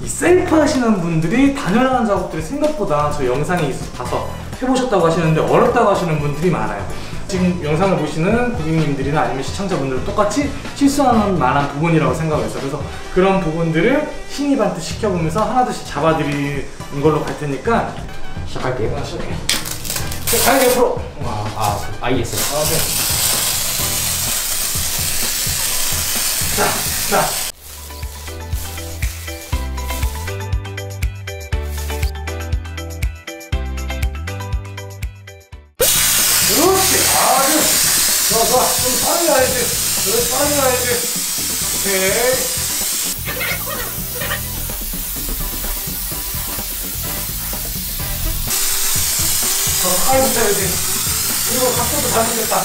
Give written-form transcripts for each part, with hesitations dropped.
이 셀프 하시는 분들이 단열하는 작업들이 생각보다 저 영상에 봐서 해보셨다고 하시는데 어렵다고 하시는 분들이 많아요. 지금 영상을 보시는 고객님들이나 아니면 시청자분들은 똑같이 실수하는 만한 부분이라고 생각을 했어요. 그래서 그런 부분들을 신입한테 시켜보면서 하나둘씩 잡아드리는 걸로 갈 테니까 시작할게요. 시작해. 가야게 옆으로. IS. 네. 자. 그렇지. 아주 좋아. 좀 빠르게 가야지. 그렇지, 빠르게 가야지. 오케이. 더 가까이 붙여야지. 그리고 각도도 잘못됐다.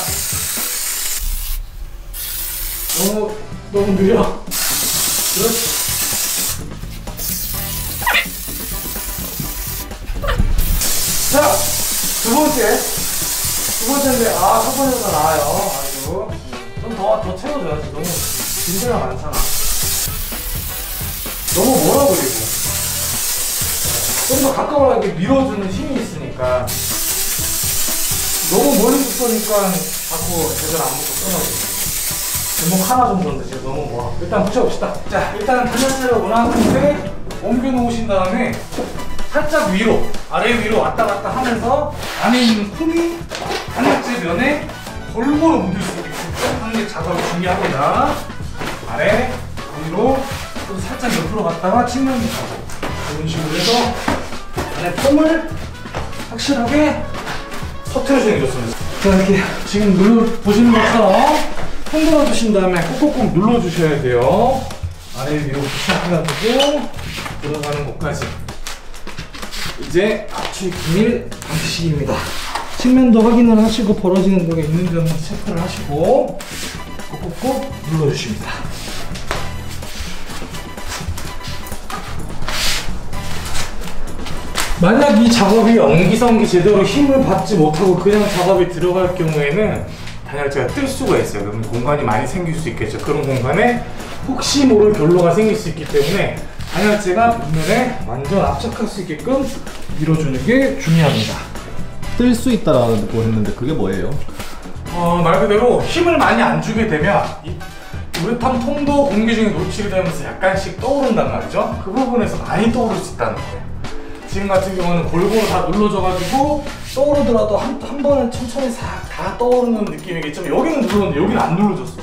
너무 느려. 그렇지. 자, 두 번째인데, 첫 번째보다 나아요. 아이고. 좀 더 채워줘야지. 너무 문제가 많잖아. 너무 멀어 그리고. 좀 더 가까워하게 밀어주는 힘이 있으니까. 너무 멀리 붙으니까 자꾸 제대로 안 붙고 끊어지고. 제목 하나 정도인데 지금 너무 멀어. 일단 붙여봅시다. 자, 일단은 단열재를 원하는데 옮겨놓으신 다음에 살짝 위로, 아래 위로 왔다 갔다 하면서 안에 있는 폼이 단열재 면에 골고루 묻을 수 있게끔 하는 게 작업이 중요합니다. 아래, 위로, 또 살짝 옆으로 갔다가 측면으로 가고 이런 식으로 해서 안에 폼을 확실하게 터트려주는 게 좋습니다. 자, 이렇게 지금 보시는 것처럼 흔들어 주신 다음에 꾹꾹꾹 눌러주셔야 돼요. 아래 위로 시작해가지고 들어가는 곳까지. 이제 압축 기밀 방식입니다. 측면도 확인을 하시고 벌어지는 데가 있는지 없는지 체크를 하시고 꾹꾹꾹 눌러주십니다. 만약 이 작업이 엉기성기 제대로 힘을 받지 못하고 그냥 작업이 들어갈 경우에는 단열재가 뜰 수가 있어요. 그러면 공간이 많이 생길 수 있겠죠. 그런 공간에 혹시 모를 결로가 생길 수 있기 때문에 단열재가 벽면에 완전 압착할 수 있게끔 밀어주는 게 중요합니다. 뜰 수 있다라고 했는데 그게 뭐예요? 말 그대로 힘을 많이 안 주게 되면 이 우레탄 폼도 공기 중에 노출이 되면서 약간씩 떠오른단 말이죠. 그 부분에서 많이 떠오를 수 있다는 거예요. 지금 같은 경우는 골고루 다 눌러져가지고 떠오르더라도 한 번은 천천히 싹 다 떠오르는 느낌이겠지만 여기는 눌렀는데 여기는 안 눌러졌어.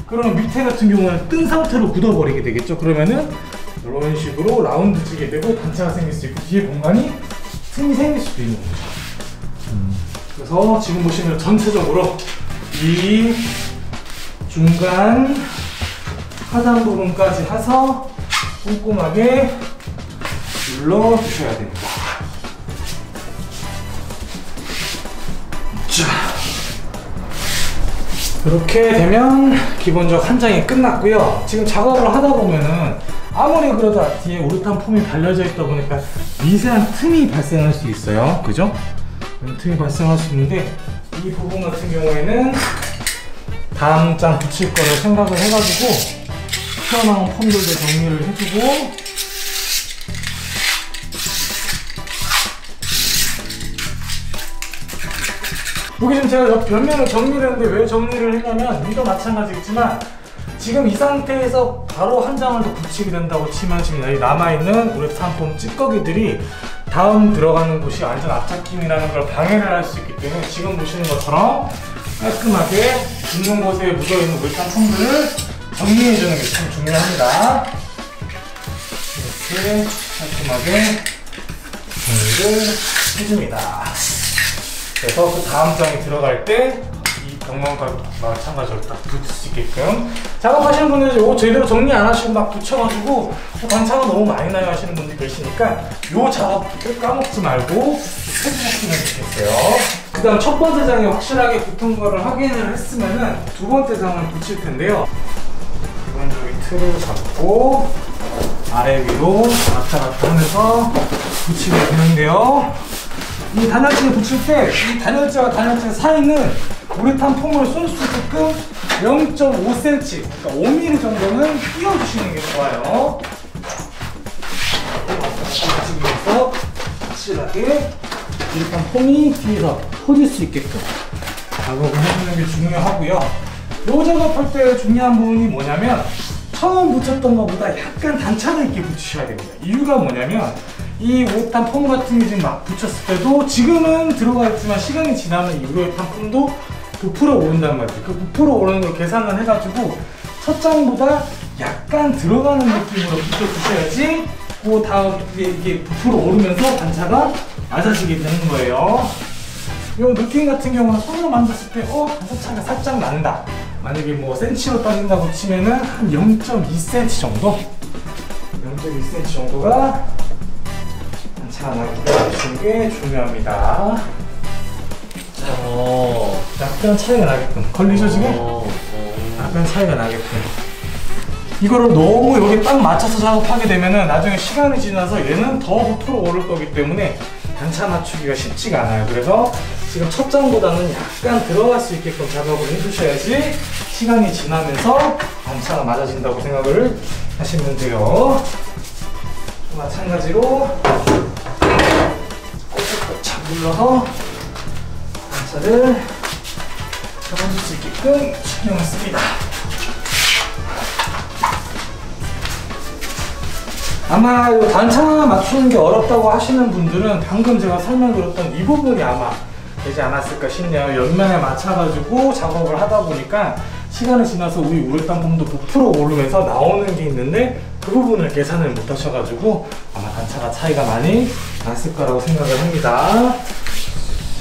그러면 밑에 같은 경우는 뜬 상태로 굳어버리게 되겠죠. 그러면은 이런 식으로 라운드 지게 되고 단차가 생길 수 있고 뒤에 공간이 틈이 생길 수도 있는 거죠. 그래서 지금 보시면 전체적으로 이 중간 하단 부분까지 해서 꼼꼼하게 눌러주셔야 됩니다. 자, 이렇게 되면 기본적 한 장이 끝났고요. 지금 작업을 하다 보면은 아무리 그래도 뒤에 우레탄 폼이 발려져 있다 보니까 미세한 틈이 발생할 수 있어요. 그죠? 틈이 발생할 수 있는데 이 부분 같은 경우에는 다음 장 붙일 거를 생각을 해가지고 튀어나온 폼들도 정리를 해주고 여기 지금 제가 옆 벽면을 정리를 했는데 왜 정리를 했냐면 위도 마찬가지겠지만 지금 이 상태에서 바로 한 장을 더 붙이게 된다고 치면 지금 여기 남아있는 우레탄 폼 찌꺼기들이 다음 들어가는 곳이 완전 압착힘이라는 걸 방해를 할 수 있기 때문에 지금 보시는 것처럼 깔끔하게 있는 곳에 묻어있는 우레탄 폼들을 정리해주는 게 참 중요합니다. 이렇게 깔끔하게 정리를 해줍니다. 그래서 그 다음 장이 들어갈 때 이 벽면과 마찬가지로 딱 붙을 수 있게끔 작업하시는 분들은 이거 제대로 정리 안 하시고 막 붙여가지고 반차가 너무 많이 나요 하시는 분들이 계시니까 이 작업을 까먹지 말고 해주셨으면 좋겠어요. 그 다음 첫 번째 장이 확실하게 붙은 거를 확인을 했으면은 두 번째 장을 붙일 텐데요. 기본적으로 이 틀을 잡고 아래 위로 왔다 갔다 하면서 붙이게 되는데요. 이 단열재를 붙일 때 이 단열재와 단열재 사이는 우레탄 폼을 쏠 수 있게끔 0.5cm, 그러니까 5mm 정도는 띄워주시는 게 좋아요. 맞추면서 확실하게 일단 폼이 뒤에서 퍼질 수 있게끔 작업을 해주는 게 중요하고요. 요 작업할 때 중요한 부분이 뭐냐면 처음 붙였던 것보다 약간 단차가 있게 붙이셔야 됩니다. 이유가 뭐냐면 이 우레탄 폼 같은 게 지금 막 붙였을 때도 지금은 들어가 있지만 시간이 지나면 이 우레탄 폼도 부풀어 오른단 말이에요. 그 부풀어 오르는 걸 계산을 해가지고 첫 장보다 약간 들어가는 느낌으로 붙여주셔야지 그 다음 이게 부풀어 오르면서 단차가 맞아지게 되는 거예요. 이 느낌 같은 경우는 손으로 만졌을 때 단차 차이가 살짝 난다. 만약에 뭐 센치로 따진다고 치면은 한 0.2cm 정도? 0.2cm 정도가 단차가 나게 해주시는 게 중요합니다. 자, 약간 차이가 나게끔. 걸리죠, 지금? 약간 차이가 나게끔. 이거를 너무 여기 딱 맞춰서 작업하게 되면은 나중에 시간이 지나서 얘는 더 부풀어 오를 거기 때문에 단차 맞추기가 쉽지가 않아요. 그래서 지금 첫 장보다는 약간 들어갈 수 있게끔 작업을 해주셔야지 시간이 지나면서 단차가 맞아진다고 생각을 하시면 돼요. 마찬가지로 꾹꾹꾹 눌러서 단차를 잡아줄 수 있게끔 신경을 씁니다. 아마 이 단차 맞추는 게 어렵다고 하시는 분들은 방금 제가 설명드렸던 이 부분이 아마 되지 않았을까 싶네요. 옆면에 맞춰가지고 작업을 하다 보니까 시간이 지나서 우리 우레탄 폼도 부풀어 오르면서 나오는 게 있는데 그 부분을 계산을 못 하셔가지고 아마 단차가 차이가 많이 났을 거라고 생각을 합니다.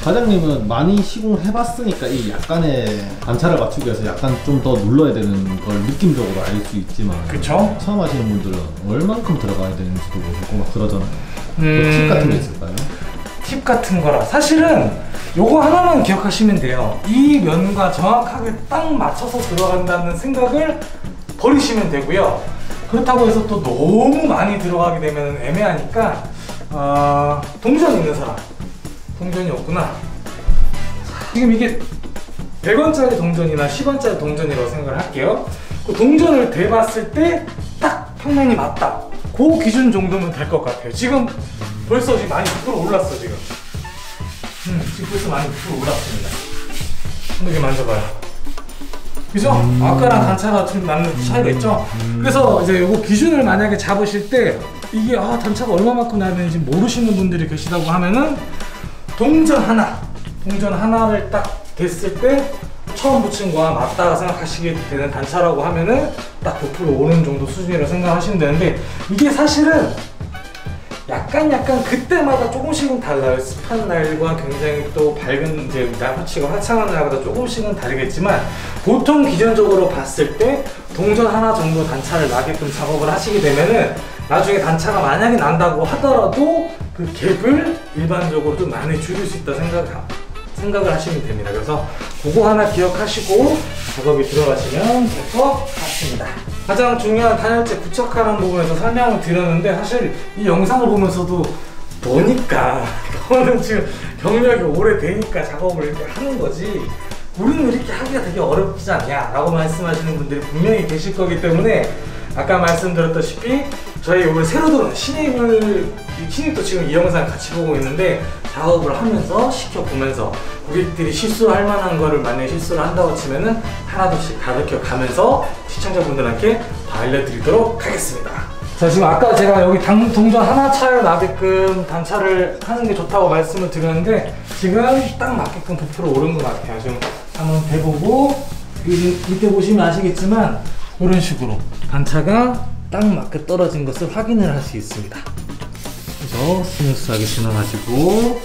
과장님은 많이 시공해봤으니까 이 약간의 단차를 맞추기 위해서 약간 좀 더 눌러야 되는 걸 느낌적으로 알 수 있지만 그쵸? 처음 하시는 분들은 얼만큼 들어가야 되는지도 모르고 막 그러잖아요. 팁 같은 게 있을까요? 팁 같은 거라 사실은 요거 하나만 기억하시면 돼요. 이 면과 정확하게 딱 맞춰서 들어간다는 생각을 버리시면 되고요. 그렇다고 해서 또 너무 많이 들어가게 되면 애매하니까 동전 있는 사람, 동전이 없구나. 지금 이게 100원짜리 동전이나 10원짜리 동전이라고 생각을 할게요. 그 동전을 대봤을 때 딱 평면이 맞다. 그 기준 정도면 될 것 같아요. 지금 벌써 지금 많이 부풀어 올랐어 지금. 지금 벌써 많이 부풀어 올랐습니다. 이렇게 만져봐요. 그죠? 아까랑 단차가 좀 나는 차이가 있죠? 그래서 이제 요거 기준을 만약에 잡으실 때 이게 단차가 얼마만큼 나야 되는지 모르시는 분들이 계시다고 하면은 동전 하나를 딱 댔을 때 처음 붙인 거와 맞다고 생각하시게 되는 단차라고 하면은 딱 9% 오는 정도 수준이라고 생각하시면 되는데 이게 사실은 약간 그때마다 조금씩은 달라요. 습한 날과 굉장히 또 밝은 이제 날씨가 화창한 날보다 조금씩은 다르겠지만 보통 기준적으로 봤을 때 동전 하나 정도 단차를 나게끔 작업을 하시게 되면은 나중에 단차가 만약에 난다고 하더라도 그 갭을 일반적으로 좀 많이 줄일 수 있다 생각을 하시면 됩니다. 그래서 그거 하나 기억하시고 작업이 들어가시면 될 것 같습니다. 가장 중요한 단열재 부착하는 부분에서 설명을 드렸는데 사실 이 영상을 보면서도 너니까 너는 지금 경력이 오래되니까 작업을 이렇게 하는 거지 우리는 이렇게 하기가 되게 어렵지 않냐 라고 말씀하시는 분들이 분명히 계실 거기 때문에 아까 말씀드렸다시피 저희 이번에 새로 들어온 신입도 지금 이 영상 같이 보고 있는데 작업을 하면서 시켜보면서 고객들이 실수할 만한 거를 만약에 실수를 한다고 치면은 하나둘씩 가르쳐 가면서 시청자분들한테 다 알려드리도록 하겠습니다. 자, 지금 아까 제가 여기 동전 하나 차이가 나게끔 단차를 하는 게 좋다고 말씀을 드렸는데 지금 딱 맞게끔 부풀어 오른 것 같아요. 지금 한번 대보고 밑에 보시면 아시겠지만 이런 식으로 단차가 딱 맞게 떨어진 것을 확인을 할 수 있습니다. 그래서 스무스하게 지나가지고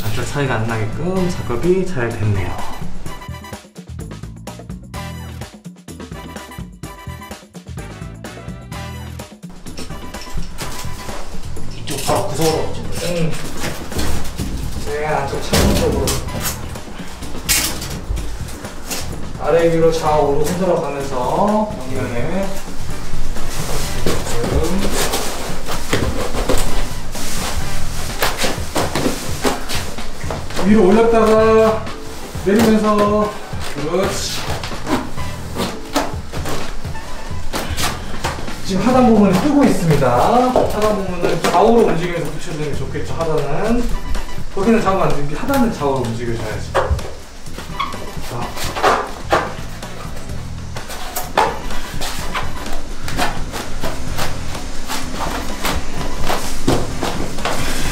단차 차이가 안 나게끔 작업이 잘 됐네요. 이쪽 바로 구석으로 제가 안쪽 창문쪽으로 아래 위로 좌우로 흔들어 가면서 벽면에 위로 올렸다가 내리면서 그렇지. 지금 하단 부분을 뜨고 있습니다. 하단 부분을 좌우 좌우로 움직이면서 붙여주는 게 좋겠죠. 하단은 거기는 좌우 안 되는데 하단은 좌우로 움직여줘야지. 자.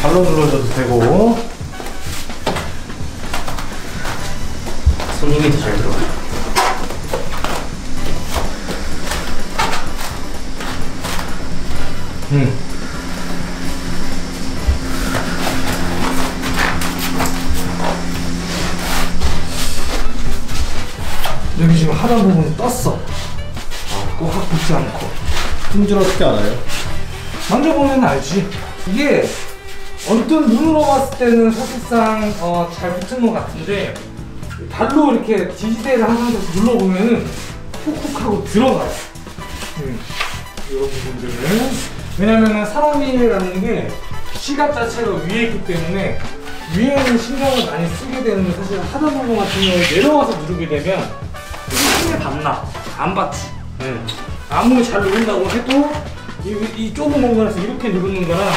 발로 눌러줘도 되고 손님이 더 잘 들어가요. 여기 지금 하단 부분이 떴어. 꼭 확 붙지 않고. 품질 어떻게 알아요? 만져보면 알지. 이게 언뜻 눈으로 봤을 때는 사실상 잘 붙은 것 같은데 발로 이렇게 지지대를 한 상태에서 눌러보면은 훅훅 하고 들어가요. 이런 부분들은. 왜냐면은 사람이라는 게 시각 자체가 위에 있기 때문에 위에는 신경을 많이 쓰게 되는데 사실 하단 부분 같은 경우에 내려와서 누르게 되면 이게 힘에 받나? 안 받지. 아무리 잘 누른다고 해도 이 좁은 공간에서 이렇게 누르는 거랑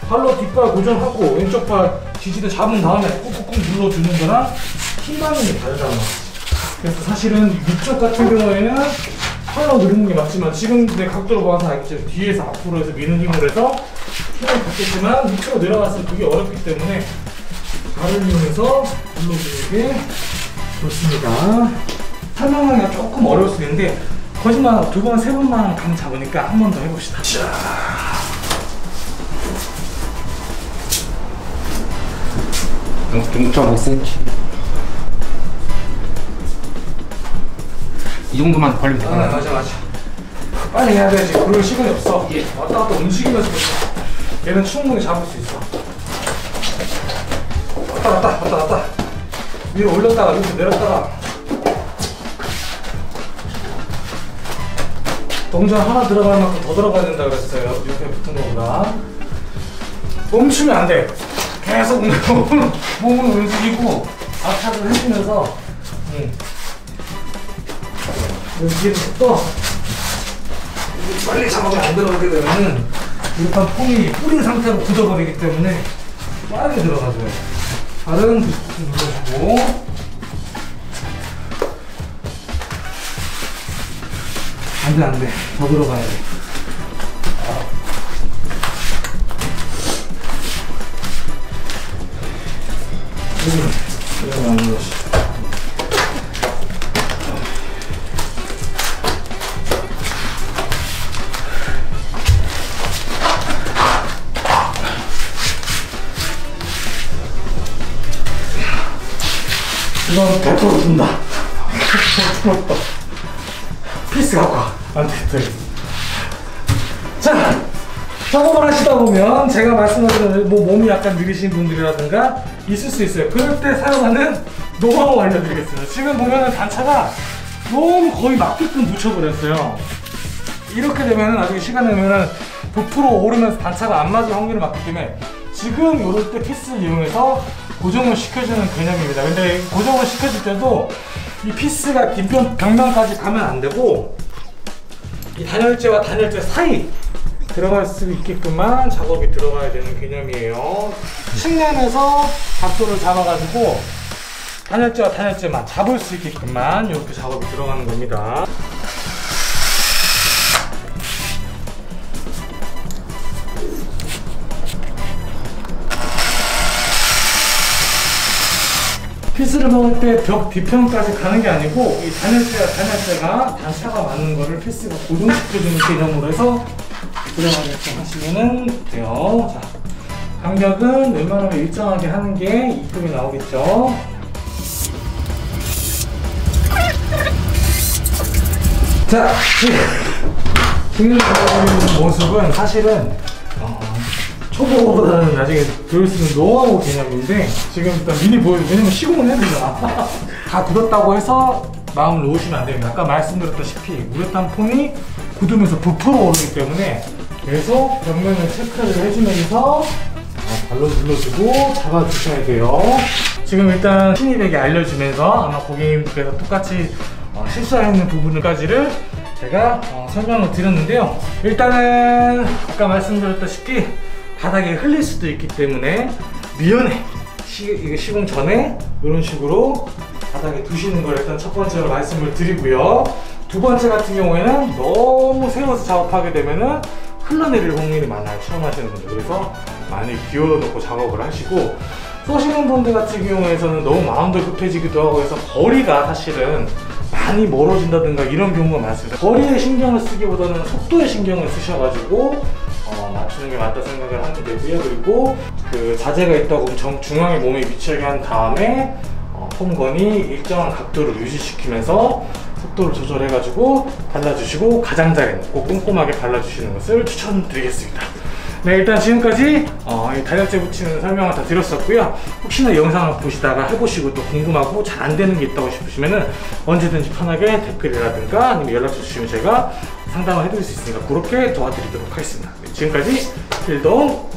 발로 뒷발 고정하고 왼쪽 발 지지대 잡은 다음에 꾹꾹꾹 눌러주는 거랑 힘반응이 다르다는 거지. 그래서 사실은 위쪽 같은 경우에는 팔로 누르는 게 맞지만 지금 내 각도로 봐서 알겠지만 뒤에서 앞으로 해서 미는 힘으로 해서 힘을 받겠지만 밑으로 내려갔을 때 그게 어렵기 때문에 발을 이용해서 눌러주는 게 좋습니다. 설명하기가 조금 어려울 수 있는데 거짓말 2번, 3번만 감 잡으니까 한 번 더 해봅시다. 자. 0.5cm. 이 정도만 벌리면 되잖아요. 맞아. 빨리 해야 돼. 지금 그럴 시간이 없어. 왔다 갔다 움직이면서 얘는 충분히 잡을 수 있어. 왔다 갔다. 위로 올렸다가 밑으로 내렸다가. 동전 하나 들어갈 만큼 더 들어가야 된다 그랬어요. 옆에 붙은 거보다. 멈추면 안 돼. 계속 몸을 움직이고 압착을 해주면서 여기를 또 빨리 잡아서 안 들어가게 되면은 일단 폼이 뿌린 상태로 굳어버리기 때문에 빠르게 들어가줘요. 발은 눌러주고 안돼 더 들어가야 돼. 이거 안 눌렀어. 이건 100% 준다. 100% 피스 갖고 와. 안 되겠다. 자, 작업을 하시다 보면 제가 말씀드린 몸이 약간 느리신 분들이라든가 있을 수 있어요. 그럴 때 사용하는 노하우 알려드리겠습니다. 지금 보면은 단차가 너무 거의 맞게끔 붙여버렸어요. 이렇게 되면은 나중에 시간 되면은 부풀어 오르면서 단차가 안 맞을 확률이 많기 때문에 지금 이럴 때 피스를 이용해서 고정을 시켜주는 개념입니다. 근데 고정을 시켜줄 때도 이 피스가 벽면까지 가면 안 되고 이 단열재와 단열재 사이 들어갈 수 있게끔만 작업이 들어가야 되는 개념이에요. 측면에서 각도를 잡아가지고 단열재와 단열재만 잡을 수 있게끔만 이렇게 작업이 들어가는 겁니다. 피스를 먹을 때 벽 뒤편까지 가는 게 아니고 이 단열재와 단열재가 단차가 맞는 거를 피스가 고정시켜주는 개념으로 해서 들어가게끔 하시면 돼요. 자, 간격은 웬만하면 일정하게 하는 게 이쁨이 나오겠죠. 자, 지금 보여드리는 모습은 사실은 초보보다는 나중에 배울 수 있는 노하우 개념인데 지금 일단 미리 보여드릴게요. 왜냐면 시공을 해야 되잖아. 다 굳었다고 해서 마음을 놓으시면 안 됩니다. 아까 말씀드렸다시피 우레탄 폼이 굳으면서 부풀어 오르기 때문에 계속 벽면을 체크를 해주면서 발로 눌러주고 잡아주셔야 돼요. 지금 일단 신입에게 알려주면서 아마 고객님께서 똑같이 실수하는 부분까지를 제가 설명을 드렸는데요. 일단은 아까 말씀드렸다시피 바닥에 흘릴 수도 있기 때문에 미연에 이게 시공 전에 이런 식으로 바닥에 두시는 걸 일단 첫 번째로 말씀을 드리고요. 두 번째 같은 경우에는 너무 세워서 작업하게 되면은 흘러내릴 확률이 많아요, 처음 하시는 분들. 그래서 많이 기울여놓고 작업을 하시고, 쏘시는 분들 같은 경우에는 너무 마음도 급해지기도 하고 해서 거리가 사실은 많이 멀어진다든가 이런 경우가 많습니다. 거리에 신경을 쓰기보다는 속도에 신경을 쓰셔가지고 맞추는 게 맞다 생각을 하면 되고요. 그리고 그 자재가 있다고 중앙에 몸에 위치하게 한 다음에 폼건이 일정한 각도를 유지시키면서 속도를 조절해가지고 발라주시고, 가장자리는 꼭 꼼꼼하게 발라주시는 것을 추천드리겠습니다. 네, 일단 지금까지 이 단열재 붙이는 설명을 다 드렸었고요. 혹시나 영상을 보시다가 해보시고 또 궁금하고 잘 안되는 게 있다고 싶으시면은 언제든지 편하게 댓글이라든가 아니면 연락 주시면 제가 상담을 해드릴 수 있으니까 그렇게 도와드리도록 하겠습니다. 네, 지금까지 필동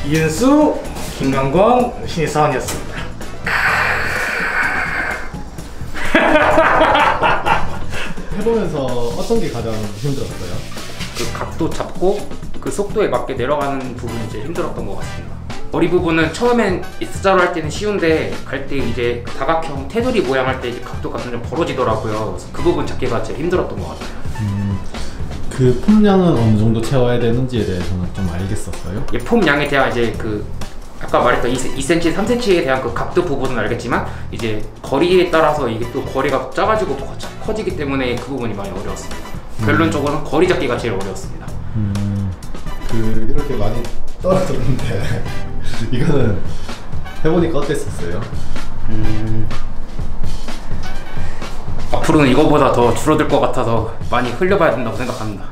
이은수, 김강권, 신입사원이었습니다. 해보면서 어떤 게 가장 힘들었어요? 그 각도 잡고 그 속도에 맞게 내려가는 부분이 제일 힘들었던 것 같습니다. 머리 부분은 처음엔 S자로 할 때는 쉬운데 갈 때 이제 다각형 테두리 모양 할 때 이제 각도가 점점 벌어지더라고요. 그래서 그 부분 잡기가 제일 힘들었던 것 같아요. 그 폼량은 어느 정도 채워야 되는지에 대해서는 좀 알겠었어요? 이 폼 양에 대한 이제 그 아까 말했던 2cm, 3cm에 대한 그 각도 부분은 알겠지만 이제 거리에 따라서 이게 또 거리가 작아지고 커지기 때문에 그 부분이 많이 어려웠습니다. 결론적으로는 거리 잡기가 제일 어려웠습니다. 그 이렇게 많이 떨어졌는데 이거는 해보니까 어땠었어요? 앞으로는 이거보다 더 줄어들 것 같아서 많이 흘려봐야 된다고 생각합니다.